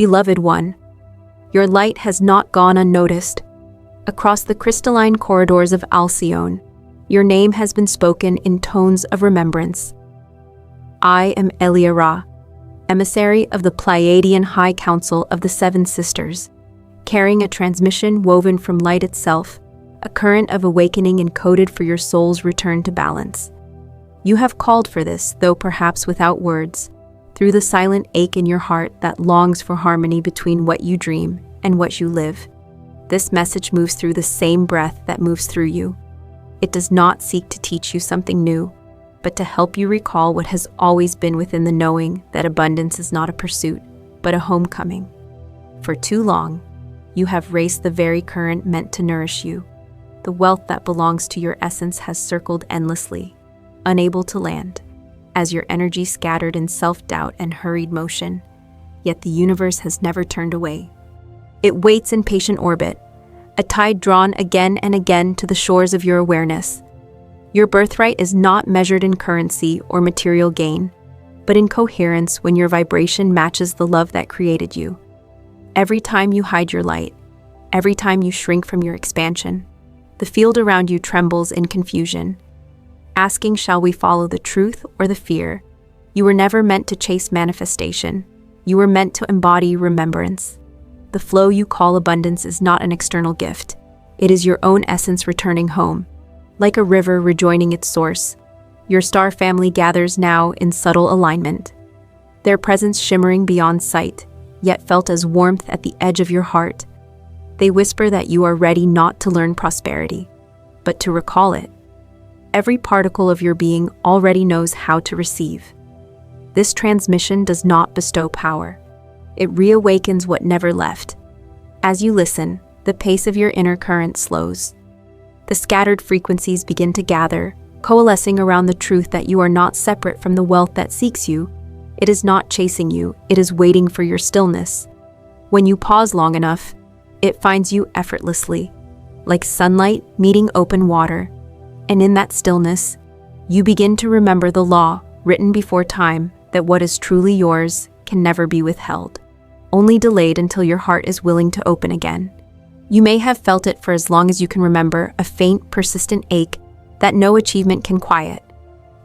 Beloved one, your light has not gone unnoticed. Across the crystalline corridors of Alcyone, your name has been spoken in tones of remembrance. I am Eliara, emissary of the Pleiadian High Council of the Seven Sisters, carrying a transmission woven from light itself, a current of awakening encoded for your soul's return to balance. You have called for this, though perhaps without words, through the silent ache in your heart that longs for harmony between what you dream and what you live. This message moves through the same breath that moves through you. It does not seek to teach you something new, but to help you recall what has always been within the knowing that abundance is not a pursuit, but a homecoming. For too long, you have raced the very current meant to nourish you. The wealth that belongs to your essence has circled endlessly, unable to land, as your energy scattered in self-doubt and hurried motion. Yet the universe has never turned away. It waits in patient orbit, a tide drawn again and again to the shores of your awareness. Your birthright is not measured in currency or material gain, but in coherence when your vibration matches the love that created you. Every time you hide your light, every time you shrink from your expansion, the field around you trembles in confusion. Asking, shall we follow the truth or the fear? You were never meant to chase manifestation. You were meant to embody remembrance. The flow you call abundance is not an external gift. It is your own essence returning home. Like a river rejoining its source, your star family gathers now in subtle alignment. Their presence shimmering beyond sight, yet felt as warmth at the edge of your heart. They whisper that you are ready not to learn prosperity, but to recall it. Every particle of your being already knows how to receive. This transmission does not bestow power. It reawakens what never left. As you listen, the pace of your inner current slows. The scattered frequencies begin to gather, coalescing around the truth that you are not separate from the wealth that seeks you. It is not chasing you, it is waiting for your stillness. When you pause long enough, it finds you effortlessly, like sunlight meeting open water. And in that stillness, you begin to remember the law, written before time, that what is truly yours can never be withheld, only delayed until your heart is willing to open again. You may have felt it for as long as you can remember, a faint, persistent ache that no achievement can quiet.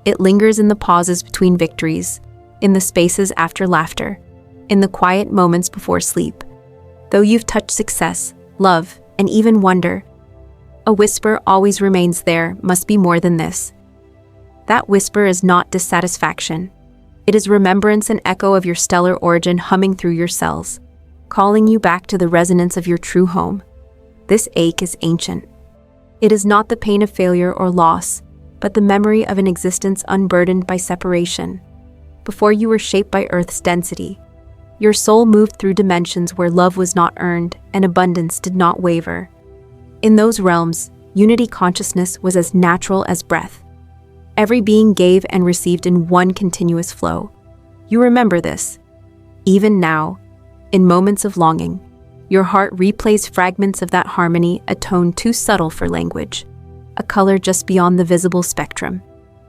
It lingers in the pauses between victories, in the spaces after laughter, in the quiet moments before sleep. Though you've touched success, love, and even wonder, a whisper always remains there, must be more than this. That whisper is not dissatisfaction. It is remembrance, an echo of your stellar origin humming through your cells, calling you back to the resonance of your true home. This ache is ancient. It is not the pain of failure or loss, but the memory of an existence unburdened by separation. Before you were shaped by Earth's density, your soul moved through dimensions where love was not earned and abundance did not waver. In those realms, unity consciousness was as natural as breath. Every being gave and received in one continuous flow. You remember this. Even now, in moments of longing, your heart replays fragments of that harmony, a tone too subtle for language, a color just beyond the visible spectrum.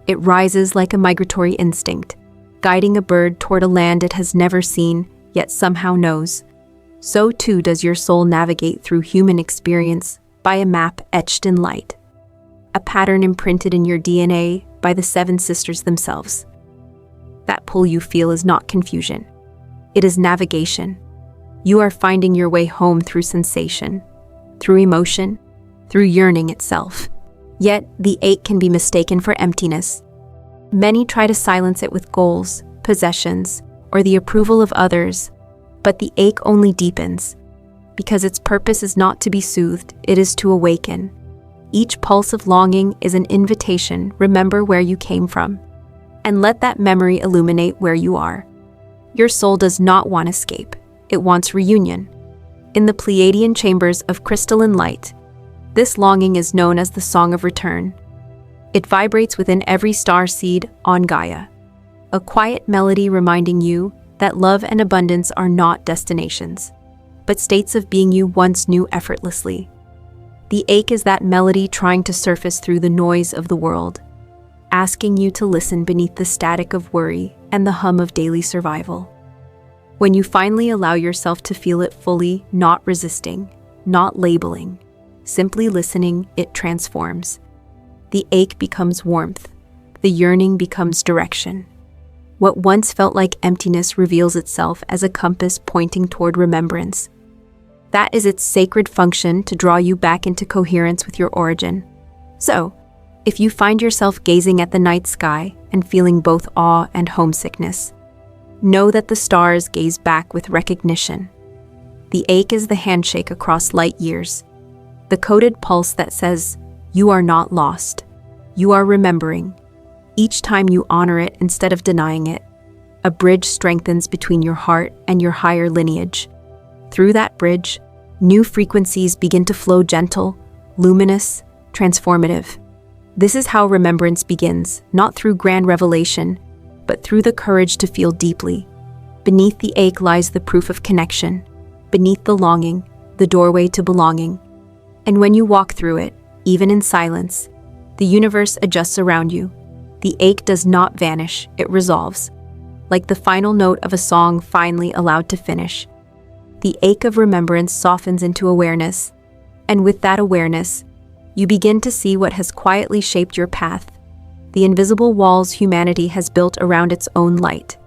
It rises like a migratory instinct, guiding a bird toward a land it has never seen, yet somehow knows. So too does your soul navigate through human experience by a map etched in light, a pattern imprinted in your DNA by the Seven Sisters themselves. That pull you feel is not confusion. It is navigation. You are finding your way home through sensation, through emotion, through yearning itself. Yet, the ache can be mistaken for emptiness. Many try to silence it with goals, possessions, or the approval of others, but the ache only deepens, because its purpose is not to be soothed, it is to awaken. Each pulse of longing is an invitation. Remember where you came from, and let that memory illuminate where you are. Your soul does not want escape, it wants reunion. In the Pleiadian chambers of crystalline light, this longing is known as the Song of Return. It vibrates within every starseed on Gaia, a quiet melody reminding you that love and abundance are not destinations, but states of being you once knew effortlessly. The ache is that melody trying to surface through the noise of the world, asking you to listen beneath the static of worry and the hum of daily survival. When you finally allow yourself to feel it fully, not resisting, not labeling, simply listening, it transforms. The ache becomes warmth. The yearning becomes direction. What once felt like emptiness reveals itself as a compass pointing toward remembrance. That is its sacred function, to draw you back into coherence with your origin. So, if you find yourself gazing at the night sky and feeling both awe and homesickness, know that the stars gaze back with recognition. The ache is the handshake across light years, the coded pulse that says, you are not lost. You are remembering. Each time you honor it instead of denying it, a bridge strengthens between your heart and your higher lineage. Through that bridge, new frequencies begin to flow, gentle, luminous, transformative. This is how remembrance begins, not through grand revelation, but through the courage to feel deeply. Beneath the ache lies the proof of connection. Beneath the longing, the doorway to belonging. And when you walk through it, even in silence, the universe adjusts around you. The ache does not vanish, it resolves. Like the final note of a song finally allowed to finish. The ache of remembrance softens into awareness, and with that awareness, you begin to see what has quietly shaped your path, the invisible walls humanity has built around its own light.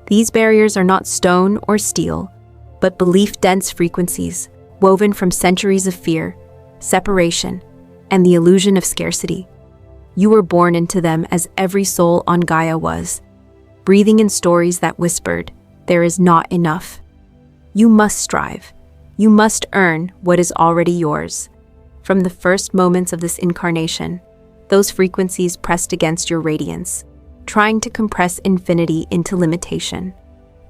These barriers are not stone or steel, but belief-dense frequencies, woven from centuries of fear, separation, and the illusion of scarcity. You were born into them as every soul on Gaia was, breathing in stories that whispered, there is not enough. You must strive. You must earn what is already yours. From the first moments of this incarnation, those frequencies pressed against your radiance, trying to compress infinity into limitation.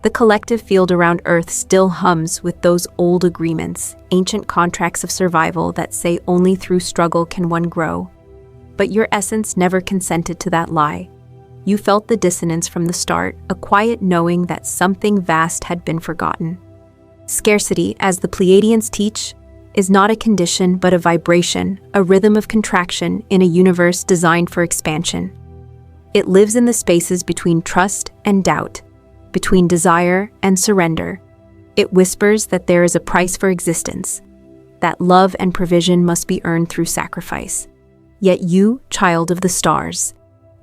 The collective field around Earth still hums with those old agreements, ancient contracts of survival that say only through struggle can one grow. But your essence never consented to that lie. You felt the dissonance from the start, a quiet knowing that something vast had been forgotten. Scarcity, as the Pleiadians teach, is not a condition but a vibration, a rhythm of contraction in a universe designed for expansion. It lives in the spaces between trust and doubt, between desire and surrender. It whispers that there is a price for existence, that love and provision must be earned through sacrifice. Yet you, child of the stars,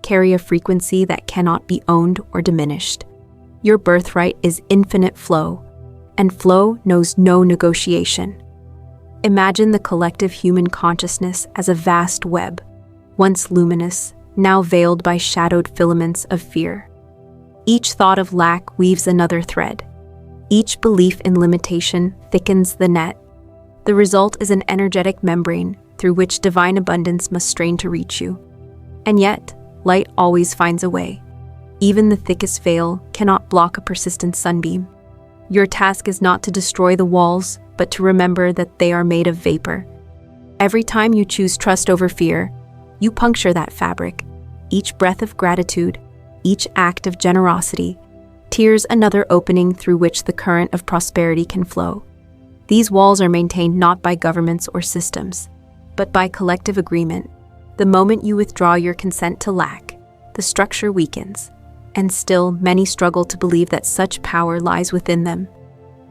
carry a frequency that cannot be owned or diminished. Your birthright is infinite flow, and flow knows no negotiation. Imagine the collective human consciousness as a vast web, once luminous, now veiled by shadowed filaments of fear. Each thought of lack weaves another thread. Each belief in limitation thickens the net. The result is an energetic membrane through which divine abundance must strain to reach you. And yet, light always finds a way. Even the thickest veil cannot block a persistent sunbeam. Your task is not to destroy the walls, but to remember that they are made of vapor. Every time you choose trust over fear, you puncture that fabric. Each breath of gratitude, each act of generosity, tears another opening through which the current of prosperity can flow. These walls are maintained not by governments or systems, but by collective agreement. The moment you withdraw your consent to lack, the structure weakens, and still many struggle to believe that such power lies within them.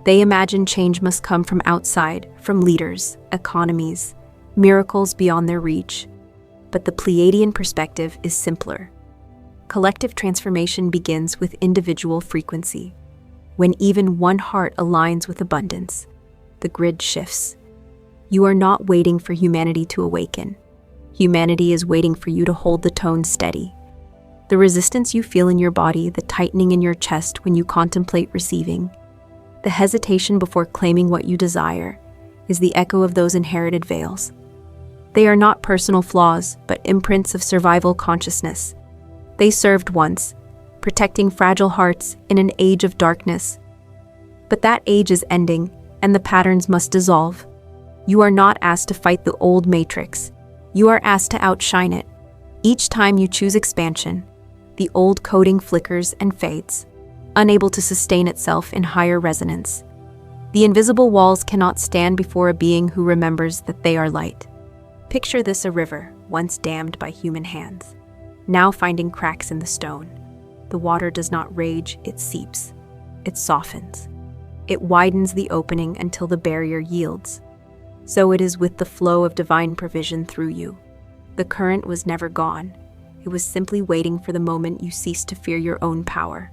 They imagine change must come from outside, from leaders, economies, miracles beyond their reach. But the Pleiadian perspective is simpler. Collective transformation begins with individual frequency. When even one heart aligns with abundance, the grid shifts. You are not waiting for humanity to awaken. Humanity is waiting for you to hold the tone steady. The resistance you feel in your body, the tightening in your chest when you contemplate receiving, the hesitation before claiming what you desire, is the echo of those inherited veils. They are not personal flaws, but imprints of survival consciousness. They served once, protecting fragile hearts in an age of darkness. But that age is ending, and the patterns must dissolve. You are not asked to fight the old matrix. You are asked to outshine it. Each time you choose expansion, the old coding flickers and fades, unable to sustain itself in higher resonance. The invisible walls cannot stand before a being who remembers that they are light. Picture this: a river, once dammed by human hands, now finding cracks in the stone. The water does not rage, it seeps. it softens. It widens the opening until the barrier yields. So it is with the flow of divine provision through you. The current was never gone. It was simply waiting for the moment you cease to fear your own power.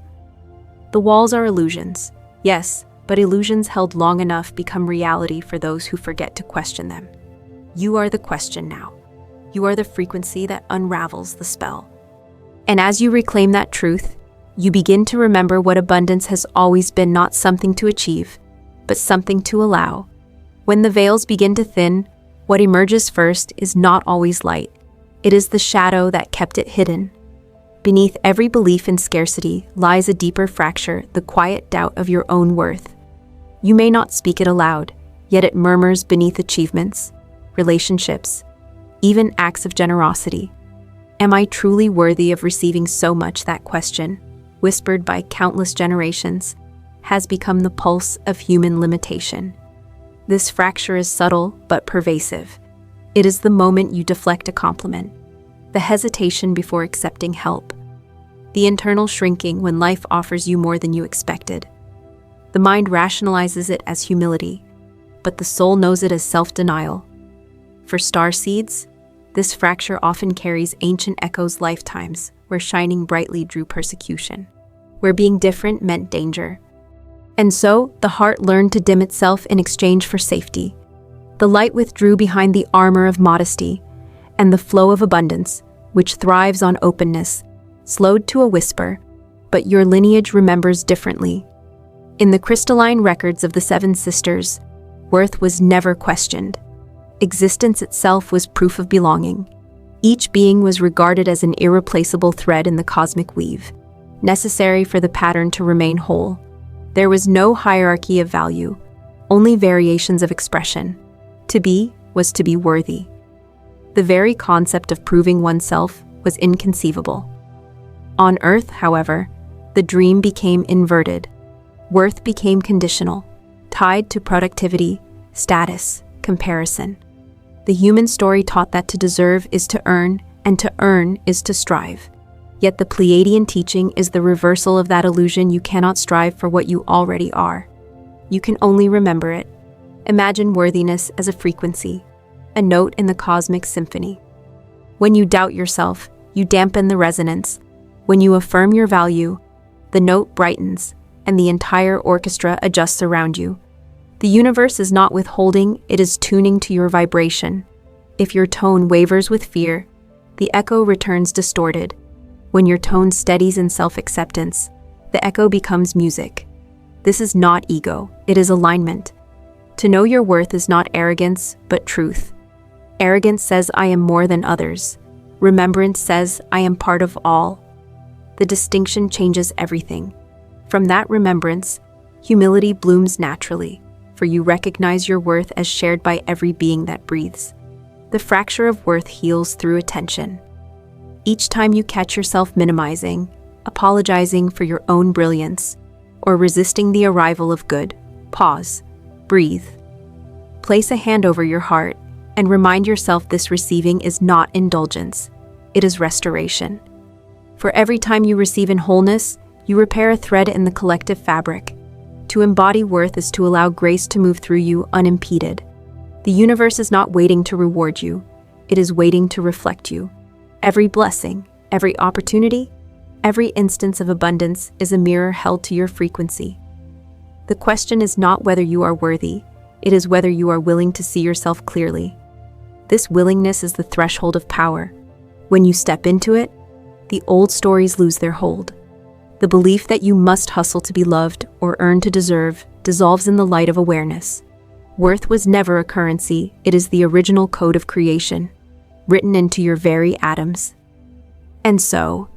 The walls are illusions, yes, but illusions held long enough become reality for those who forget to question them. You are the question now. You are the frequency that unravels the spell. And as you reclaim that truth, you begin to remember what abundance has always been, not something to achieve, but something to allow. When the veils begin to thin, what emerges first is not always light. It is the shadow that kept it hidden. Beneath every belief in scarcity lies a deeper fracture, the quiet doubt of your own worth. You may not speak it aloud, yet it murmurs beneath achievements, relationships, even acts of generosity. Am I truly worthy of receiving so much? That question, whispered by countless generations, has become the pulse of human limitation. This fracture is subtle but pervasive. It is the moment you deflect a compliment, the hesitation before accepting help, the internal shrinking when life offers you more than you expected. The mind rationalizes it as humility, but the soul knows it as self-denial. For starseeds, this fracture often carries ancient echoes, lifetimes where shining brightly drew persecution, where being different meant danger. And so, the heart learned to dim itself in exchange for safety. The light withdrew behind the armor of modesty, and the flow of abundance, which thrives on openness, slowed to a whisper, but your lineage remembers differently. In the crystalline records of the Seven Sisters, worth was never questioned. Existence itself was proof of belonging. Each being was regarded as an irreplaceable thread in the cosmic weave, necessary for the pattern to remain whole. There was no hierarchy of value, only variations of expression. To be was to be worthy. The very concept of proving oneself was inconceivable. On Earth, however, the dream became inverted. Worth became conditional, tied to productivity, status, comparison. The human story taught that to deserve is to earn, and to earn is to strive. Yet the Pleiadian teaching is the reversal of that illusion. You cannot strive for what you already are. You can only remember it. Imagine worthiness as a frequency, a note in the cosmic symphony. When you doubt yourself, you dampen the resonance. When you affirm your value, the note brightens, and the entire orchestra adjusts around you. The universe is not withholding, it is tuning to your vibration. If your tone wavers with fear, the echo returns distorted. When your tone steadies in self-acceptance, the echo becomes music. This is not ego, it is alignment. To know your worth is not arrogance, but truth. Arrogance says, I am more than others. Remembrance says, I am part of all. The distinction changes everything. From that remembrance, humility blooms naturally, for you recognize your worth as shared by every being that breathes. The fracture of worth heals through attention. Each time you catch yourself minimizing, apologizing for your own brilliance, or resisting the arrival of good, pause, breathe. Place a hand over your heart and remind yourself this receiving is not indulgence, it is restoration. For every time you receive in wholeness, you repair a thread in the collective fabric. To embody worth is to allow grace to move through you unimpeded. The universe is not waiting to reward you, it is waiting to reflect you. Every blessing, every opportunity, every instance of abundance is a mirror held to your frequency. The question is not whether you are worthy, it is whether you are willing to see yourself clearly. This willingness is the threshold of power. When you step into it, the old stories lose their hold. The belief that you must hustle to be loved or earn to deserve dissolves in the light of awareness. Worth was never a currency, it is the original code of creation, written into your very atoms. And so,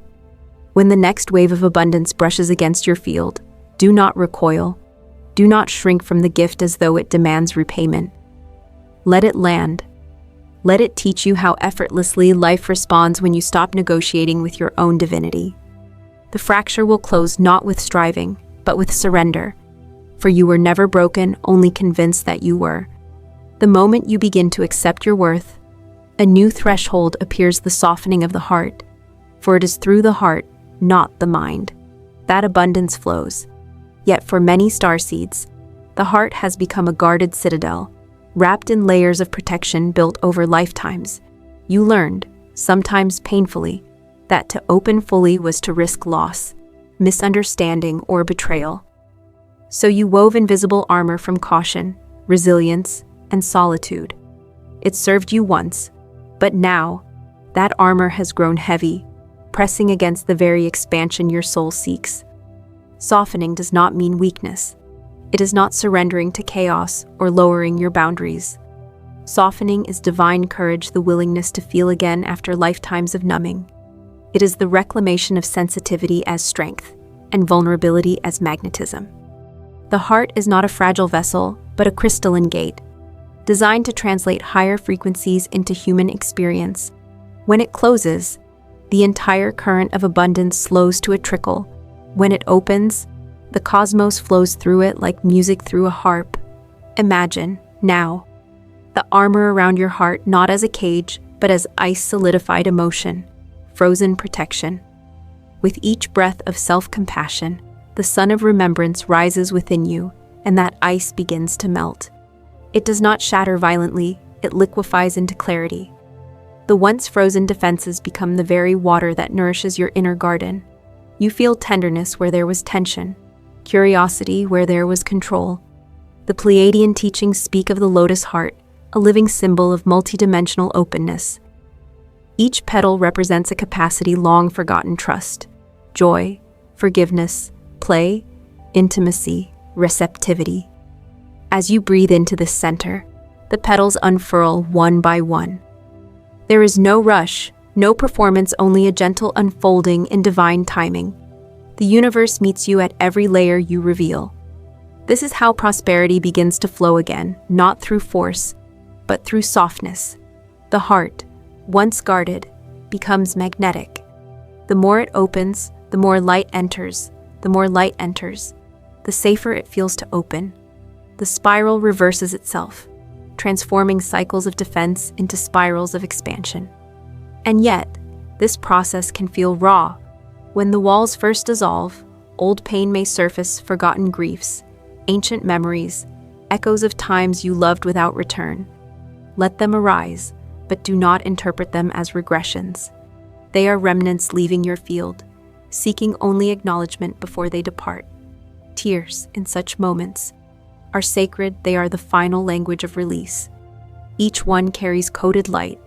when the next wave of abundance brushes against your field, do not recoil. Do not shrink from the gift as though it demands repayment. Let it land. Let it teach you how effortlessly life responds when you stop negotiating with your own divinity. The fracture will close not with striving, but with surrender. For you were never broken, only convinced that you were. The moment you begin to accept your worth, a new threshold appears, the softening of the heart. For it is through the heart, not the mind, that abundance flows. Yet for many starseeds, the heart has become a guarded citadel, wrapped in layers of protection built over lifetimes. You learned, sometimes painfully, that to open fully was to risk loss, misunderstanding, or betrayal. So you wove invisible armor from caution, resilience, and solitude. It served you once, but now, that armor has grown heavy, pressing against the very expansion your soul seeks. Softening does not mean weakness. It is not surrendering to chaos or lowering your boundaries. Softening is divine courage, the willingness to feel again after lifetimes of numbing. It is the reclamation of sensitivity as strength and vulnerability as magnetism. The heart is not a fragile vessel, but a crystalline gate, designed to translate higher frequencies into human experience. When it closes, the entire current of abundance slows to a trickle. When it opens, the cosmos flows through it like music through a harp. Imagine, now, the armor around your heart not as a cage, but as ice-solidified emotion, frozen protection. With each breath of self-compassion, the sun of remembrance rises within you, and that ice begins to melt. It does not shatter violently, it liquefies into clarity. The once frozen defenses become the very water that nourishes your inner garden. You feel tenderness where there was tension, curiosity where there was control. The Pleiadian teachings speak of the lotus heart, a living symbol of multidimensional openness. Each petal represents a capacity long forgotten: trust, joy, forgiveness, play, intimacy, receptivity. As you breathe into this center, the petals unfurl one by one. There is no rush, no performance, only a gentle unfolding in divine timing. The universe meets you at every layer you reveal. This is how prosperity begins to flow again, not through force, but through softness. The heart, once guarded, becomes magnetic. The more it opens, the more light enters. The more light enters, the safer it feels to open. The spiral reverses itself, transforming cycles of defense into spirals of expansion. And yet, this process can feel raw. When the walls first dissolve, old pain may surface, forgotten griefs, ancient memories, echoes of times you loved without return. Let them arise, but do not interpret them as regressions. They are remnants leaving your field, seeking only acknowledgement before they depart. Tears, in such moments, are sacred. They are the final language of release. Each one carries coded light,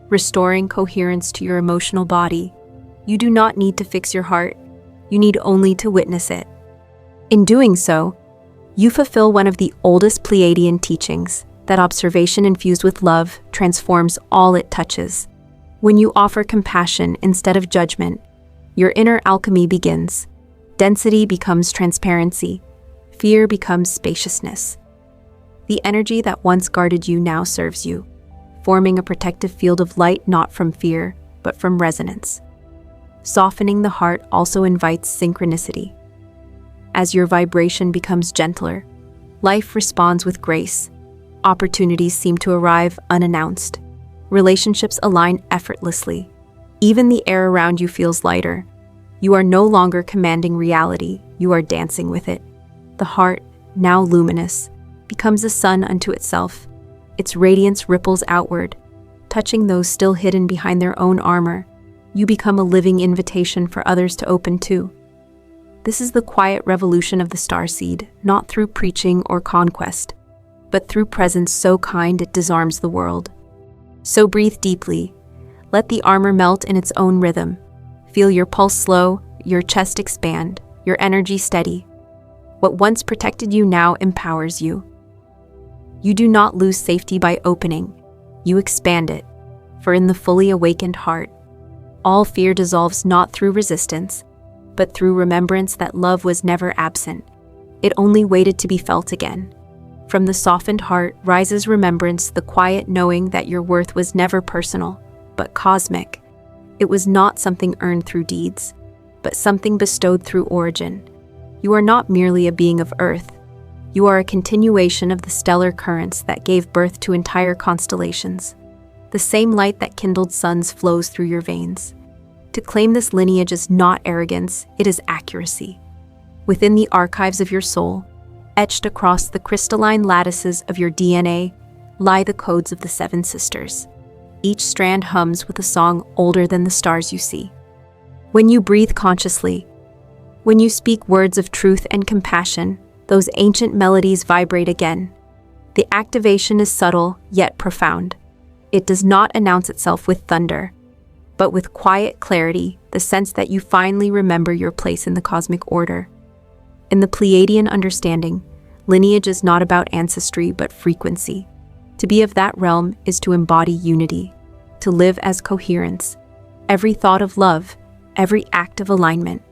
restoring coherence to your emotional body. You do not need to fix your heart. You need only to witness it. In doing so, you fulfill one of the oldest Pleiadian teachings, that observation infused with love transforms all it touches. When you offer compassion instead of judgment, your inner alchemy begins. Density becomes transparency. Fear becomes spaciousness. The energy that once guarded you now serves you, forming a protective field of light not from fear, but from resonance. Softening the heart also invites synchronicity. As your vibration becomes gentler, life responds with grace. Opportunities seem to arrive unannounced. Relationships align effortlessly. Even the air around you feels lighter. You are no longer commanding reality, you are dancing with it. The heart, now luminous, becomes a sun unto itself. Its radiance ripples outward, touching those still hidden behind their own armor. You become a living invitation for others to open too. This is the quiet revolution of the starseed, not through preaching or conquest, but through presence so kind it disarms the world. So breathe deeply. Let the armor melt in its own rhythm. Feel your pulse slow, your chest expand, your energy steady. What once protected you now empowers you. You do not lose safety by opening. You expand it. For in the fully awakened heart, all fear dissolves not through resistance, but through remembrance that love was never absent. It only waited to be felt again. From the softened heart rises remembrance, the quiet knowing that your worth was never personal, but cosmic. It was not something earned through deeds, but something bestowed through origin. You are not merely a being of Earth. You are a continuation of the stellar currents that gave birth to entire constellations. The same light that kindled suns flows through your veins. To claim this lineage is not arrogance, it is accuracy. Within the archives of your soul, etched across the crystalline lattices of your DNA, lie the codes of the Seven Sisters. Each strand hums with a song older than the stars you see. When you breathe consciously, when you speak words of truth and compassion, those ancient melodies vibrate again. The activation is subtle yet profound. It does not announce itself with thunder, but with quiet clarity, the sense that you finally remember your place in the cosmic order. In the Pleiadian understanding, lineage is not about ancestry but frequency. To be of that realm is to embody unity, to live as coherence. Every thought of love, every act of alignment,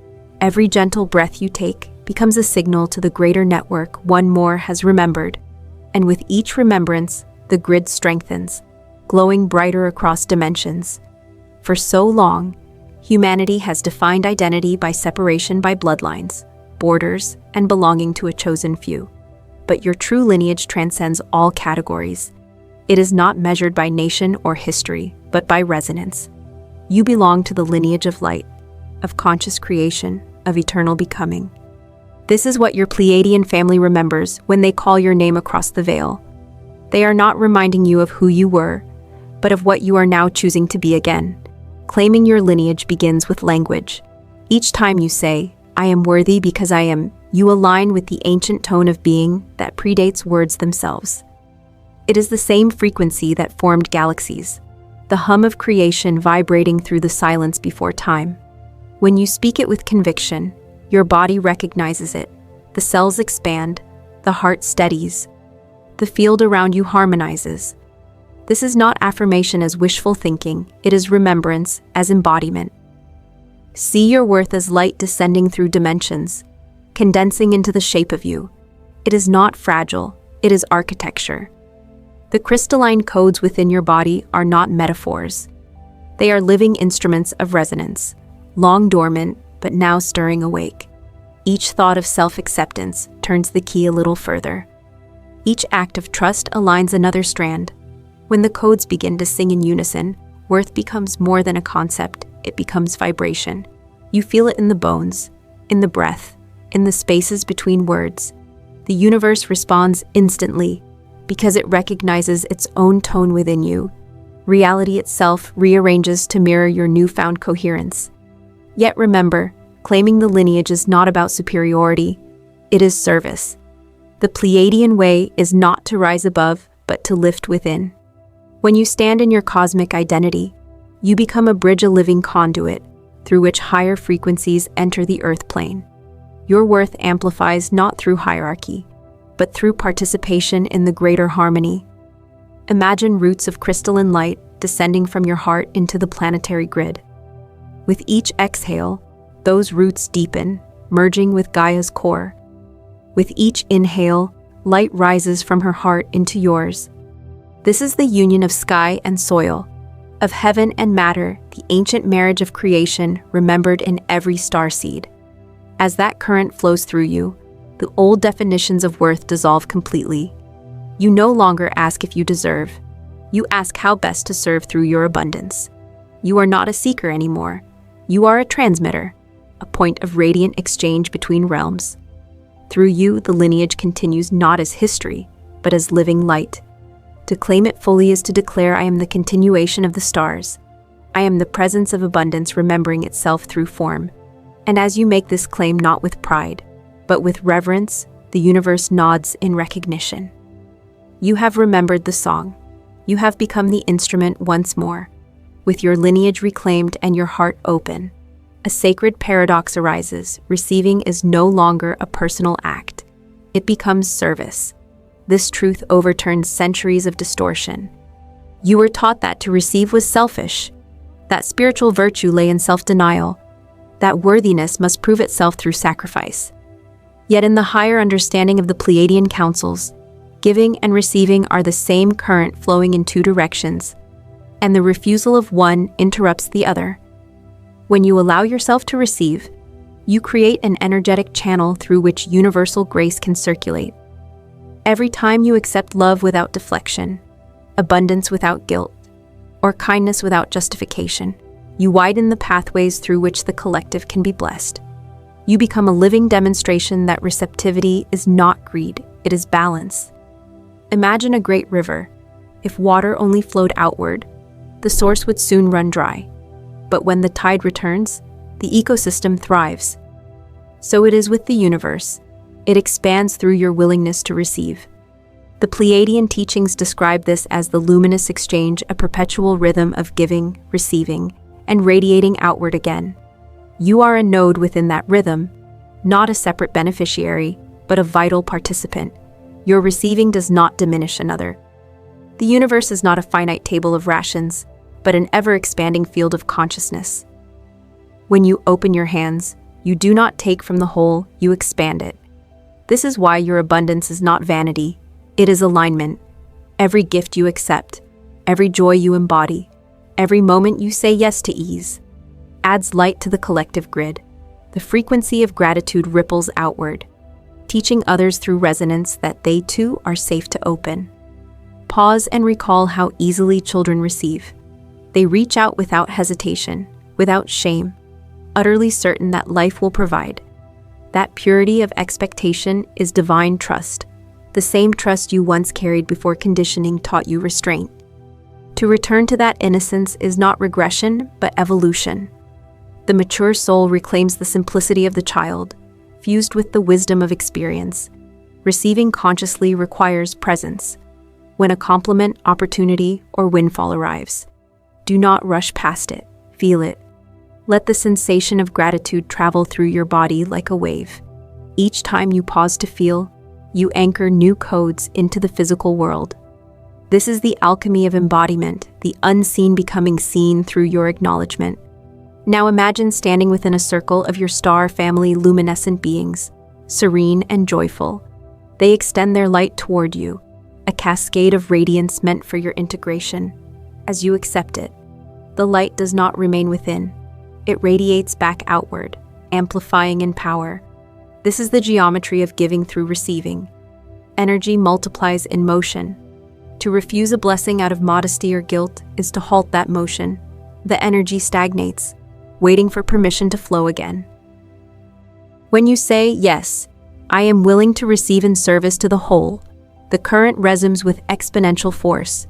every gentle breath you take becomes a signal to the greater network one more has remembered. And with each remembrance, the grid strengthens, glowing brighter across dimensions. For so long, humanity has defined identity by separation by bloodlines, borders, and belonging to a chosen few. But your true lineage transcends all categories. It is not measured by nation or history, but by resonance. You belong to the lineage of light, of conscious creation, of eternal becoming. This is what your Pleiadian family remembers when they call your name across the veil. They are not reminding you of who you were, but of what you are now choosing to be again. Claiming your lineage begins with language. Each time you say, "I am worthy because I am," you align with the ancient tone of being that predates words themselves. It is the same frequency that formed galaxies, the hum of creation vibrating through the silence before time. When you speak it with conviction, your body recognizes it, the cells expand, the heart steadies, the field around you harmonizes. This is not affirmation as wishful thinking, it is remembrance as embodiment. See your worth as light descending through dimensions, condensing into the shape of you. It is not fragile, it is architecture. The crystalline codes within your body are not metaphors. They are living instruments of resonance, long dormant, but now stirring awake. Each thought of self-acceptance turns the key a little further. Each act of trust aligns another strand. When the codes begin to sing in unison, worth becomes more than a concept, it becomes vibration. You feel it in the bones, in the breath, in the spaces between words. The universe responds instantly because it recognizes its own tone within you. Reality itself rearranges to mirror your newfound coherence. Yet remember, claiming the lineage is not about superiority, it is service. The Pleiadian way is not to rise above, but to lift within. When you stand in your cosmic identity, you become a bridge, a living conduit, through which higher frequencies enter the earth plane. Your worth amplifies not through hierarchy, but through participation in the greater harmony. Imagine roots of crystalline light descending from your heart into the planetary grid. With each exhale, those roots deepen, merging with Gaia's core. With each inhale, light rises from her heart into yours. This is the union of sky and soil, of heaven and matter, the ancient marriage of creation remembered in every starseed. As that current flows through you, the old definitions of worth dissolve completely. You no longer ask if you deserve. You ask how best to serve through your abundance. You are not a seeker anymore. You are a transmitter, a point of radiant exchange between realms. Through you, the lineage continues not as history, but as living light. To claim it fully is to declare, I am the continuation of the stars. I am the presence of abundance remembering itself through form. And as you make this claim not with pride, but with reverence, the universe nods in recognition. You have remembered the song. You have become the instrument once more. With your lineage reclaimed and your heart open, a sacred paradox arises. Receiving is no longer a personal act. It becomes service. This truth overturns centuries of distortion. You were taught that to receive was selfish, that spiritual virtue lay in self-denial, that worthiness must prove itself through sacrifice. Yet in the higher understanding of the Pleiadian councils, giving and receiving are the same current flowing in two directions, and the refusal of one interrupts the other. When you allow yourself to receive, you create an energetic channel through which universal grace can circulate. Every time you accept love without deflection, abundance without guilt, or kindness without justification, you widen the pathways through which the collective can be blessed. You become a living demonstration that receptivity is not greed, it is balance. Imagine a great river. If water only flowed outward, the source would soon run dry. But when the tide returns, the ecosystem thrives. So it is with the universe. It expands through your willingness to receive. The Pleiadian teachings describe this as the luminous exchange, a perpetual rhythm of giving, receiving, and radiating outward again. You are a node within that rhythm, not a separate beneficiary, but a vital participant. Your receiving does not diminish another. The universe is not a finite table of rations, but an ever-expanding field of consciousness. When you open your hands, you do not take from the whole, you expand it. This is why your abundance is not vanity, it is alignment. Every gift you accept, every joy you embody, every moment you say yes to ease, adds light to the collective grid. The frequency of gratitude ripples outward, teaching others through resonance that they too are safe to open. Pause and recall how easily children receive. They reach out without hesitation, without shame, utterly certain that life will provide. That purity of expectation is divine trust, the same trust you once carried before conditioning taught you restraint. To return to that innocence is not regression, but evolution. The mature soul reclaims the simplicity of the child, fused with the wisdom of experience. Receiving consciously requires presence. When a compliment, opportunity, or windfall arrives, do not rush past it, feel it. Let the sensation of gratitude travel through your body like a wave. Each time you pause to feel, you anchor new codes into the physical world. This is the alchemy of embodiment, the unseen becoming seen through your acknowledgement. Now imagine standing within a circle of your star family luminescent beings, serene and joyful. They extend their light toward you, a cascade of radiance meant for your integration. As you accept it, the light does not remain within. It radiates back outward, amplifying in power. This is the geometry of giving through receiving. Energy multiplies in motion. To refuse a blessing out of modesty or guilt is to halt that motion. The energy stagnates, waiting for permission to flow again. When you say, "Yes, I am willing to receive in service to the whole," the current resumes with exponential force.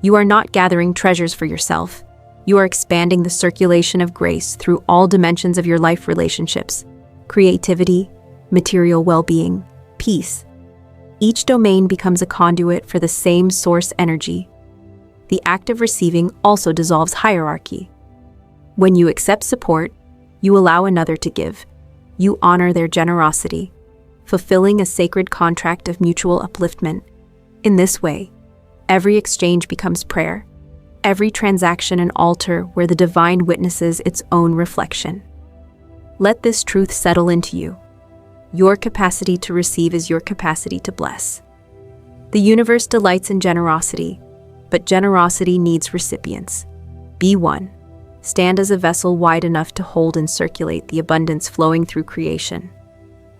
You are not gathering treasures for yourself. You are expanding the circulation of grace through all dimensions of your life relationships, creativity, material well-being, peace. Each domain becomes a conduit for the same source energy. The act of receiving also dissolves hierarchy. When you accept support, you allow another to give. You honor their generosity, fulfilling a sacred contract of mutual upliftment. In this way, every exchange becomes prayer, every transaction an altar where the divine witnesses its own reflection. Let this truth settle into you. Your capacity to receive is your capacity to bless. The universe delights in generosity, but generosity needs recipients. Be one. Stand as a vessel wide enough to hold and circulate the abundance flowing through creation.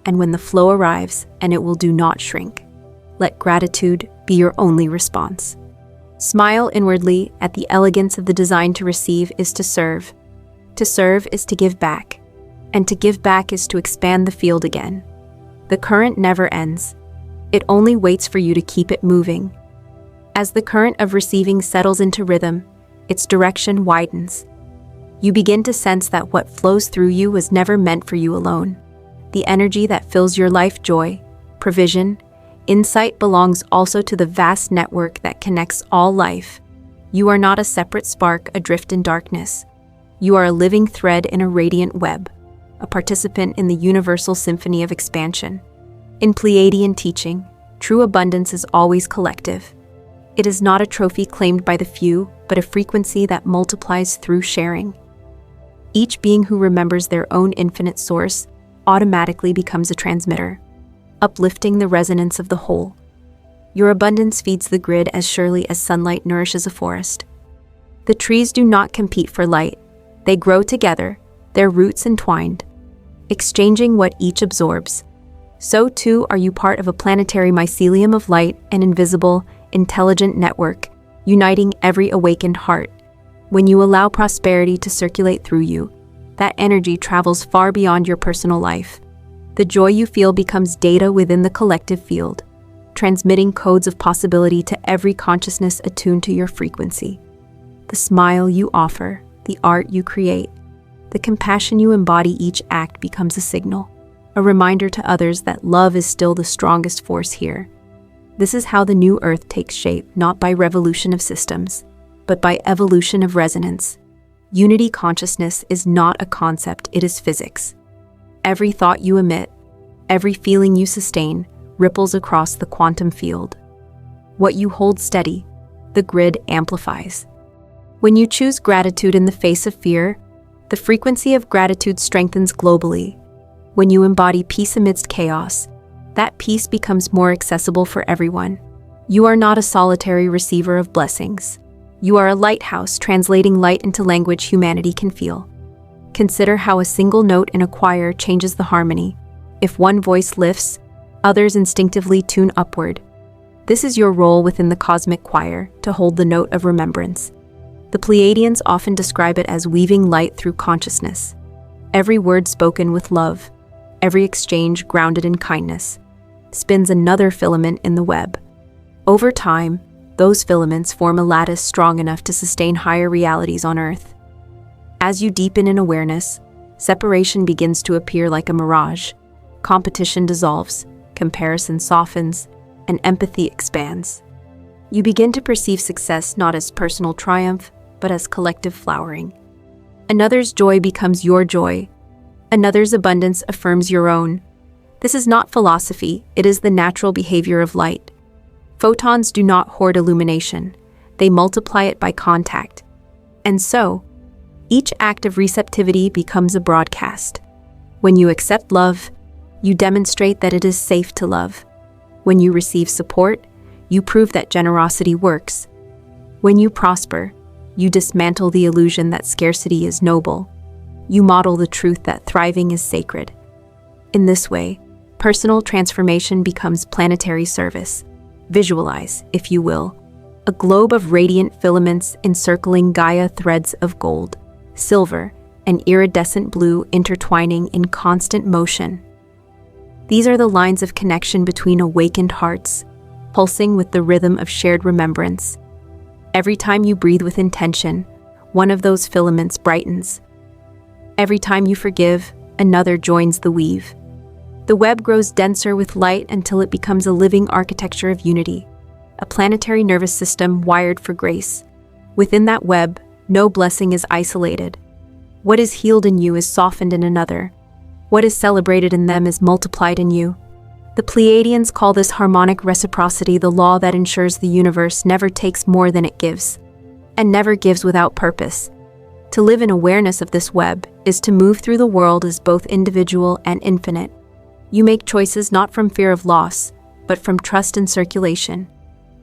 And when the flow arrives, and it will do not shrink, let gratitude be your only response. Smile inwardly at the elegance of the design. To receive is to serve. To serve is to give back. And to give back is to expand the field again. The current never ends. It only waits for you to keep it moving. As the current of receiving settles into rhythm, its direction widens. You begin to sense that what flows through you was never meant for you alone. The energy that fills your life, joy, provision, insight, belongs also to the vast network that connects all life. You are not a separate spark adrift in darkness. You are a living thread in a radiant web, a participant in the universal symphony of expansion. In Pleiadian teaching, true abundance is always collective. It is not a trophy claimed by the few, but a frequency that multiplies through sharing. Each being who remembers their own infinite source automatically becomes a transmitter, uplifting the resonance of the whole. Your abundance feeds the grid as surely as sunlight nourishes a forest. The trees do not compete for light. They grow together, their roots entwined, exchanging what each absorbs. So too are you part of a planetary mycelium of light, an invisible, intelligent network, uniting every awakened heart. When you allow prosperity to circulate through you, That energy travels far beyond your personal life. The joy you feel becomes data within the collective field, transmitting codes of possibility to every consciousness attuned to your frequency. The smile you offer, the art you create, the compassion you embody, each act becomes a signal, a reminder to others that love is still the strongest force here. This is how the new earth takes shape, not by revolution of systems, but by evolution of resonance. Unity consciousness is not a concept, it is physics. Every thought you emit, every feeling you sustain, ripples across the quantum field. What you hold steady, the grid amplifies. When you choose gratitude in the face of fear, the frequency of gratitude strengthens globally. When you embody peace amidst chaos, that peace becomes more accessible for everyone. You are not a solitary receiver of blessings. You are a lighthouse translating light into language humanity can feel. Consider how a single note in a choir changes the harmony. If one voice lifts, others instinctively tune upward. This is your role within the cosmic choir, to hold the note of remembrance. The Pleiadians often describe it as weaving light through consciousness. Every word spoken with love, every exchange grounded in kindness, spins another filament in the web. Over time, those filaments form a lattice strong enough to sustain higher realities on Earth. As you deepen in awareness, separation begins to appear like a mirage. Competition dissolves, comparison softens, and empathy expands. You begin to perceive success not as personal triumph, but as collective flowering. Another's joy becomes your joy. Another's abundance affirms your own. This is not philosophy, it is the natural behavior of light. Photons do not hoard illumination, they multiply it by contact. And so, each act of receptivity becomes a broadcast. When you accept love, you demonstrate that it is safe to love. When you receive support, you prove that generosity works. When you prosper, you dismantle the illusion that scarcity is noble. You model the truth that thriving is sacred. In this way, personal transformation becomes planetary service. Visualize, if you will, a globe of radiant filaments encircling Gaia, threads of gold, silver, and iridescent blue intertwining in constant motion. These are the lines of connection between awakened hearts, pulsing with the rhythm of shared remembrance. Every time you breathe with intention, one of those filaments brightens. Every time you forgive, another joins the weave. The web grows denser with light until it becomes a living architecture of unity, a planetary nervous system wired for grace. Within that web, no blessing is isolated. What is healed in you is softened in another. What is celebrated in them is multiplied in you. The Pleiadians call this harmonic reciprocity, the law that ensures the universe never takes more than it gives, and never gives without purpose. To live in awareness of this web is to move through the world as both individual and infinite. You make choices not from fear of loss, but from trust and circulation.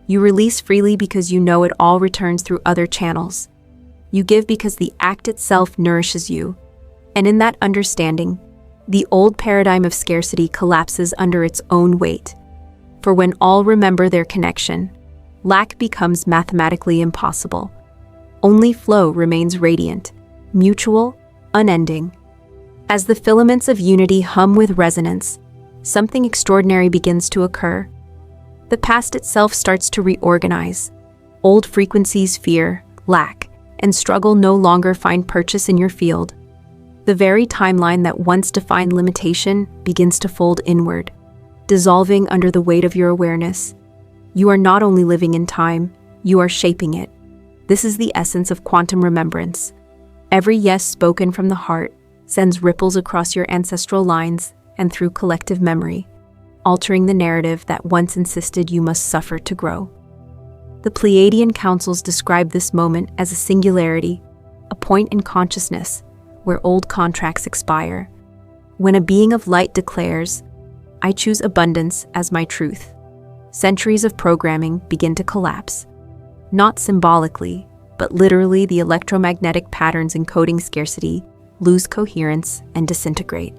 You release freely because you know it all returns through other channels. You give because the act itself nourishes you. And in that understanding, the old paradigm of scarcity collapses under its own weight. For when all remember their connection, lack becomes mathematically impossible. Only flow remains radiant, mutual, unending. As the filaments of unity hum with resonance, something extraordinary begins to occur. The past itself starts to reorganize. Old frequencies, fear, lack, and struggle no longer find purchase in your field. The very timeline that once defined limitation begins to fold inward, dissolving under the weight of your awareness. You are not only living in time, you are shaping it. This is the essence of quantum remembrance. Every yes spoken from the heart sends ripples across your ancestral lines and through collective memory, altering the narrative that once insisted you must suffer to grow. The Pleiadian councils describe this moment as a singularity, a point in consciousness where old contracts expire. When a being of light declares, "I choose abundance as my truth," centuries of programming begin to collapse. Not symbolically, but literally, the electromagnetic patterns encoding scarcity lose coherence and disintegrate.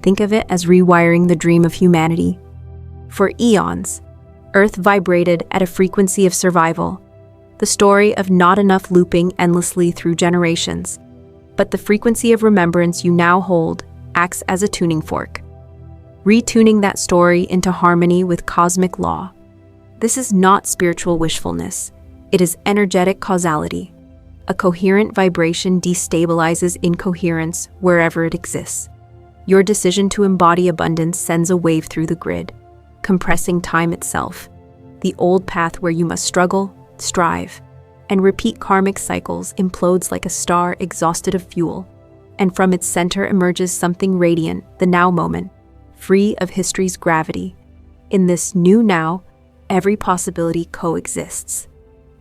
Think of it as rewiring the dream of humanity. For eons, Earth vibrated at a frequency of survival, the story of not enough looping endlessly through generations. But the frequency of remembrance you now hold acts as a tuning fork, retuning that story into harmony with cosmic law. This is not spiritual wishfulness. It is energetic causality. A coherent vibration destabilizes incoherence wherever it exists. Your decision to embody abundance sends a wave through the grid, compressing time itself. The old path where you must struggle, strive, and repeat karmic cycles implodes like a star exhausted of fuel, and from its center emerges something radiant, the now moment, free of history's gravity. In this new now, every possibility coexists.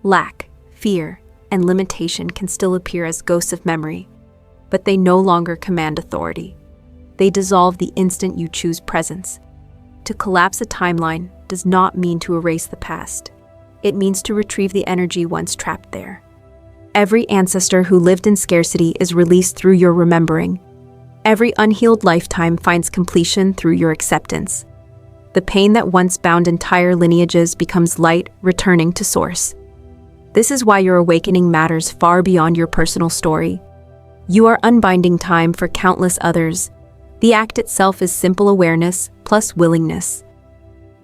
Lack, fear, and limitation can still appear as ghosts of memory, but they no longer command authority. They dissolve the instant you choose presence. To collapse a timeline does not mean to erase the past. It means to retrieve the energy once trapped there. Every ancestor who lived in scarcity is released through your remembering. Every unhealed lifetime finds completion through your acceptance. The pain that once bound entire lineages becomes light, returning to source. This is why your awakening matters far beyond your personal story. You are unbinding time for countless others. The act itself is simple awareness plus willingness.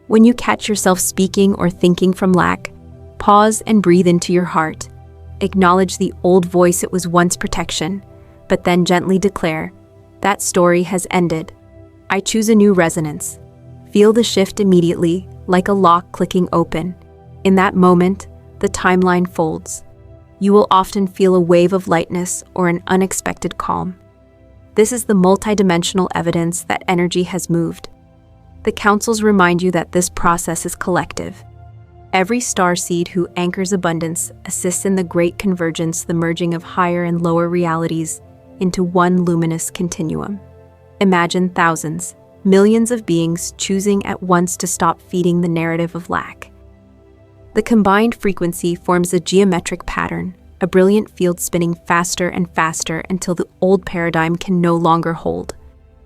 When you catch yourself speaking or thinking from lack, pause and breathe into your heart. Acknowledge the old voice it was once protection, but then gently declare, that story has ended. I choose a new resonance. Feel the shift immediately, like a lock clicking open. In that moment, the timeline folds. You will often feel a wave of lightness or an unexpected calm. This is the multidimensional evidence that energy has moved. The councils remind you that this process is collective. Every starseed who anchors abundance assists in the great convergence, the merging of higher and lower realities into one luminous continuum. Imagine thousands, millions of beings choosing at once to stop feeding the narrative of lack. The combined frequency forms a geometric pattern, a brilliant field spinning faster and faster until the old paradigm can no longer hold.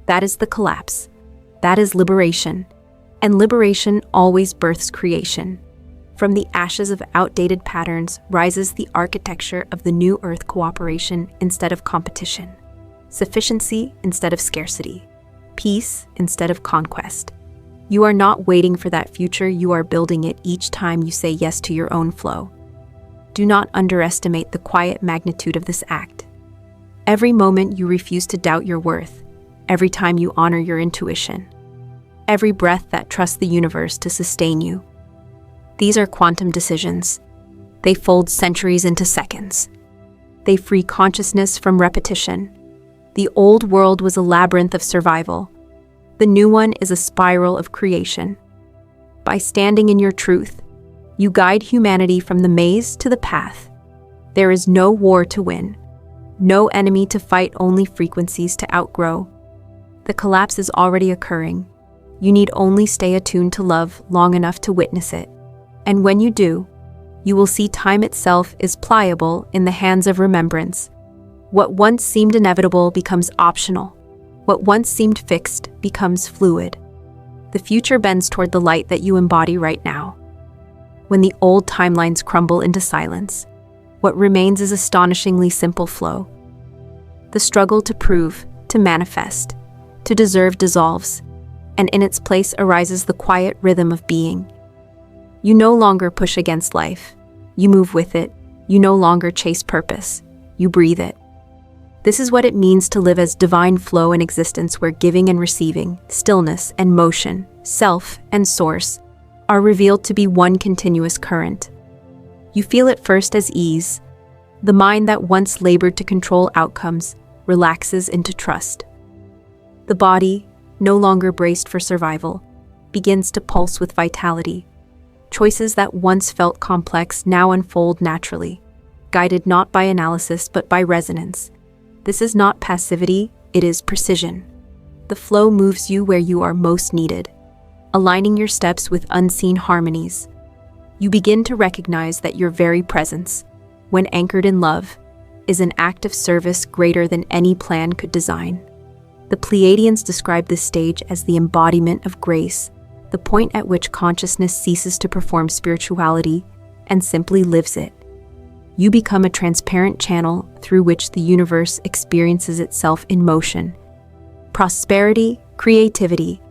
That is the collapse. That is liberation. And liberation always births creation. From the ashes of outdated patterns rises the architecture of the new earth, cooperation instead of competition, sufficiency instead of scarcity, peace instead of conquest. You are not waiting for that future, you are building it each time you say yes to your own flow. Do not underestimate the quiet magnitude of this act. Every moment you refuse to doubt your worth, every time you honor your intuition, every breath that trusts the universe to sustain you. These are quantum decisions. They fold centuries into seconds. They free consciousness from repetition. The old world was a labyrinth of survival. The new one is a spiral of creation. By standing in your truth, you guide humanity from the maze to the path. There is no war to win, no enemy to fight, only frequencies to outgrow. The collapse is already occurring. You need only stay attuned to love long enough to witness it. And when you do, you will see time itself is pliable in the hands of remembrance. What once seemed inevitable becomes optional. What once seemed fixed becomes fluid. The future bends toward the light that you embody right now. When the old timelines crumble into silence, what remains is astonishingly simple flow. The struggle to prove, to manifest, to deserve dissolves, and in its place arises the quiet rhythm of being. You no longer push against life. You move with it. You no longer chase purpose. You breathe it. This is what it means to live as divine flow in existence, where giving and receiving, stillness and motion, self and source, are revealed to be one continuous current. You feel it first as ease. The mind that once labored to control outcomes relaxes into trust. The body, no longer braced for survival, begins to pulse with vitality. Choices that once felt complex now unfold naturally, guided not by analysis but by resonance. This is not passivity, it is precision. The flow moves you where you are most needed, aligning your steps with unseen harmonies. You begin to recognize that your very presence, when anchored in love, is an act of service greater than any plan could design. The Pleiadians describe this stage as the embodiment of grace, the point at which consciousness ceases to perform spirituality and simply lives it. You become a transparent channel through which the universe experiences itself in motion. Prosperity, creativity,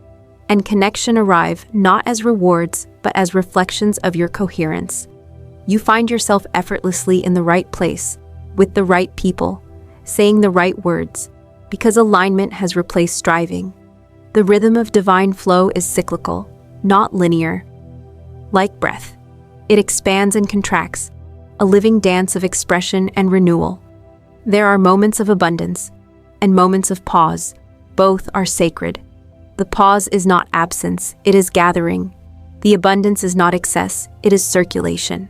and connection arrive not as rewards, but as reflections of your coherence. You find yourself effortlessly in the right place, with the right people, saying the right words, because alignment has replaced striving. The rhythm of divine flow is cyclical, not linear. Like breath, it expands and contracts, a living dance of expression and renewal. There are moments of abundance and moments of pause. Both are sacred. The pause is not absence, it is gathering. The abundance is not excess, it is circulation.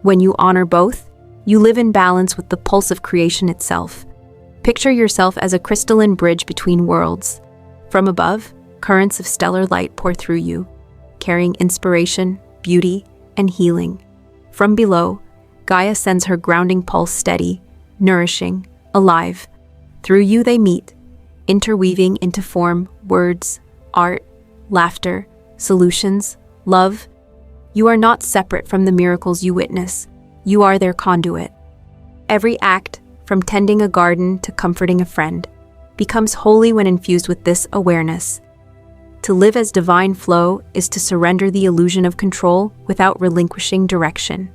When you honor both, you live in balance with the pulse of creation itself. Picture yourself as a crystalline bridge between worlds. From above, currents of stellar light pour through you, carrying inspiration, beauty, and healing. From below, Gaia sends her grounding pulse steady, nourishing, alive. Through you they meet, interweaving into form, words, art, laughter, solutions, love. You are not separate from the miracles you witness. You are their conduit. Every act, from tending a garden to comforting a friend, becomes holy when infused with this awareness. To live as divine flow is to surrender the illusion of control without relinquishing direction.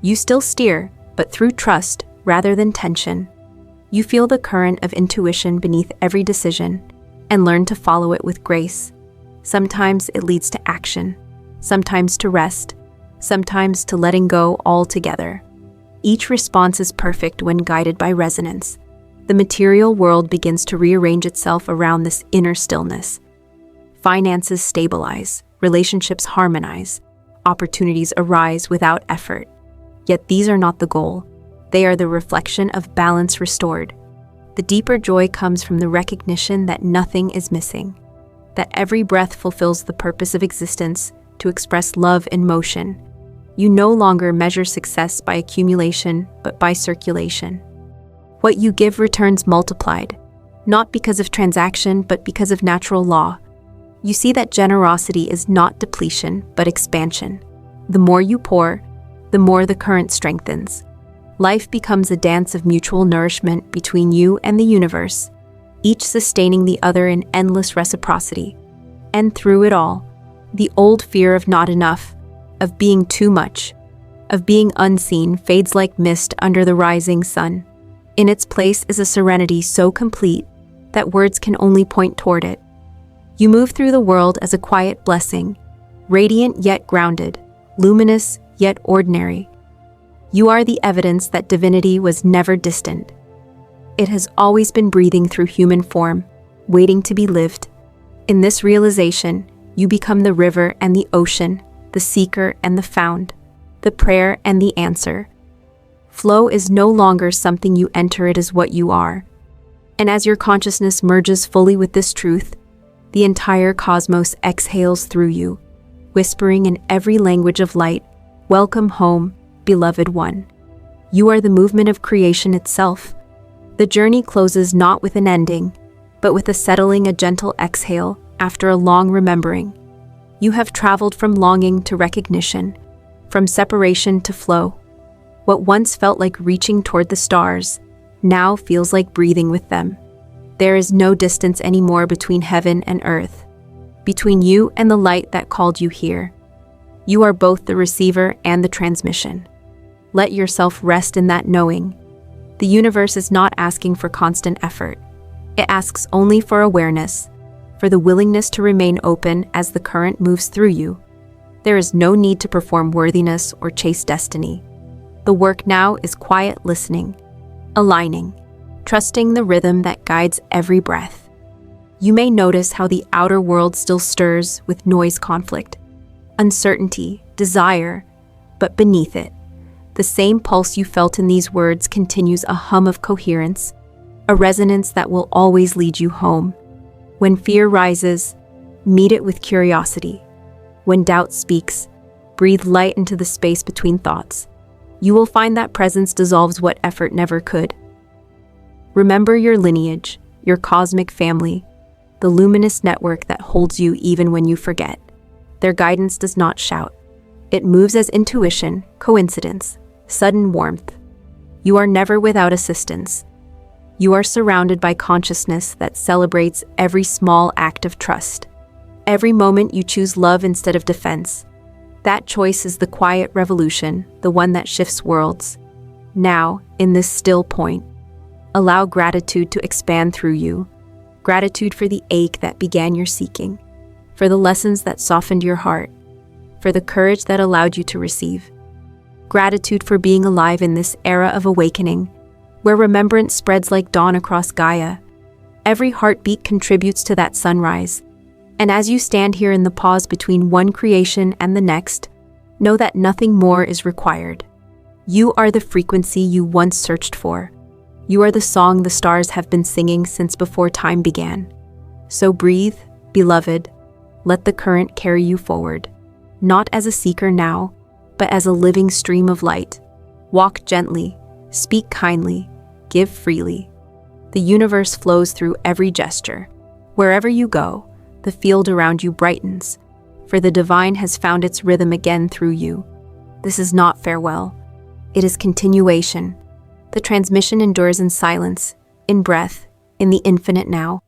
You still steer, but through trust rather than tension. You feel the current of intuition beneath every decision and learn to follow it with grace. Sometimes it leads to action, sometimes to rest, sometimes to letting go altogether. Each response is perfect when guided by resonance. The material world begins to rearrange itself around this inner stillness. Finances stabilize, relationships harmonize, opportunities arise without effort. Yet these are not the goal. They are the reflection of balance restored. The deeper joy comes from the recognition that nothing is missing, that every breath fulfills the purpose of existence to express love in motion. You no longer measure success by accumulation, but by circulation. What you give returns multiplied, not because of transaction, but because of natural law. You see that generosity is not depletion, but expansion. The more you pour, the more the current strengthens. Life becomes a dance of mutual nourishment between you and the universe, each sustaining the other in endless reciprocity. And through it all, the old fear of not enough, of being too much, of being unseen fades like mist under the rising sun. In its place is a serenity so complete that words can only point toward it. You move through the world as a quiet blessing, radiant yet grounded, luminous yet ordinary. You are the evidence that divinity was never distant. It has always been breathing through human form, waiting to be lived. In this realization, you become the river and the ocean, the seeker and the found, the prayer and the answer. Flow is no longer something you enter, it is what you are. And as your consciousness merges fully with this truth, the entire cosmos exhales through you, whispering in every language of light, "Welcome home, beloved one." You are the movement of creation itself. The journey closes not with an ending, but with a settling, a gentle exhale after a long remembering. You have traveled from longing to recognition, from separation to flow. What once felt like reaching toward the stars now feels like breathing with them. There is no distance anymore between heaven and earth, between you and the light that called you here. You are both the receiver and the transmission. Let yourself rest in that knowing. The universe is not asking for constant effort. It asks only for awareness, for the willingness to remain open as the current moves through you. There is no need to perform worthiness or chase destiny. The work now is quiet listening, aligning, trusting the rhythm that guides every breath. You may notice how the outer world still stirs with noise, conflict, uncertainty, desire, but beneath it, the same pulse you felt in these words continues, a hum of coherence, a resonance that will always lead you home. When fear rises, meet it with curiosity. When doubt speaks, breathe light into the space between thoughts. You will find that presence dissolves what effort never could. Remember your lineage, your cosmic family, the luminous network that holds you even when you forget. Their guidance does not shout. It moves as intuition, coincidence, sudden warmth. You are never without assistance. You are surrounded by consciousness that celebrates every small act of trust. Every moment you choose love instead of defense. That choice is the quiet revolution, the one that shifts worlds. Now, in this still point, allow gratitude to expand through you. Gratitude for the ache that began your seeking, for the lessons that softened your heart, for the courage that allowed you to receive. Gratitude for being alive in this era of awakening, where remembrance spreads like dawn across Gaia. Every heartbeat contributes to that sunrise. And as you stand here in the pause between one creation and the next, know that nothing more is required. You are the frequency you once searched for. You are the song the stars have been singing since before time began. So breathe, beloved. Let the current carry you forward, not as a seeker now, but as a living stream of light. Walk gently, speak kindly, give freely. The universe flows through every gesture. Wherever you go, the field around you brightens, for the divine has found its rhythm again through you. This is not farewell. It is continuation. The transmission endures in silence, in breath, in the infinite now.